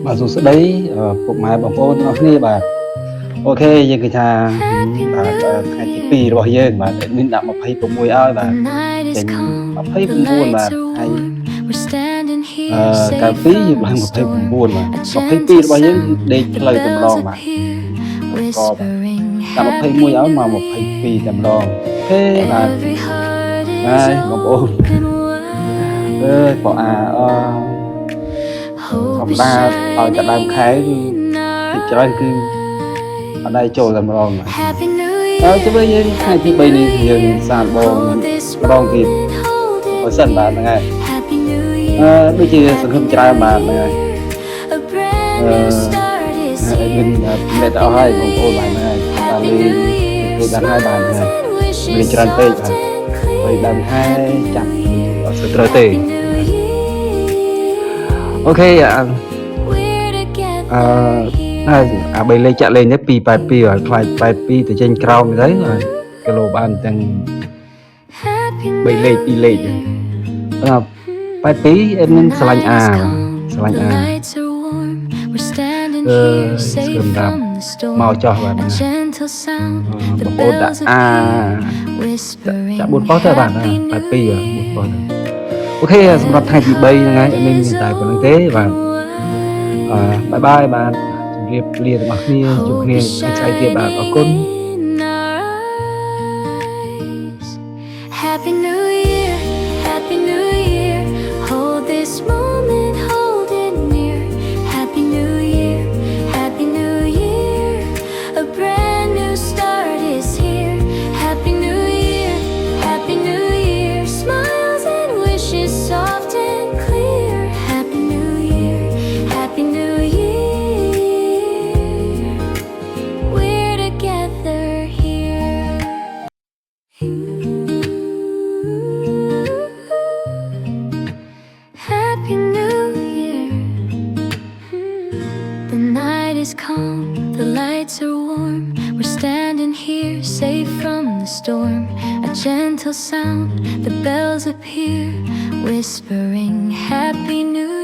Bà dù sẽ đấy phục mái bằng phố nó kia bà ok giờ cái cha bà hai tí pi rồi giờ bà nên đặt một hay cùng mùi ơi bà trên một hay cùng buồn bà hay cà phê như là một hay cùng buồn mà một hay pi rồi giờ để cái lời tầm đòn bà co bà đặt một hay mùi áo mà một hay pi tầm đòn thế bà này một ôn bỏ phòng đa ở cả đám khái thì cho anh cứ ở đây trồi làm ròn mà chứ bây giờ hai chị bây đi dừng sàn bồn ròn kịp ở sân bạn này bây giờ sân không trai mà này mình để tạo hai một cô bạn này và đi đàn hai bạn này mình chơi tê rồi đàn hai chặt ở sân tê ok ạ bây lấy chạy lên pi bài pi rồi bài pi từ trên crown đấy rồi cái lô ban tăng bây lấy pi lấy bài pi em nên slang sườn đạp màu cho bạn một ô đã chả buồn có cho bạn bài pi rồi buồn có ok sắp thay chị bay ngay em hiện tại của năng tế và bye bye bạn chụp liền mặc nia chụp liền sai tiệp bạn có con Happy New Year, Happy New Year. Hold this moment, hold it near. Happy New Year, Happy New Year. A brand new start is here. Happy New Year, Happy New Year. Smiles and wishes soft and clear. Happy New Year, Happy New Year. We're together here. Happy New Year. The night is calm, the lights are warm. We're standing here, safe from the storm. A gentle sound, the bells appear, whispering Happy New Year.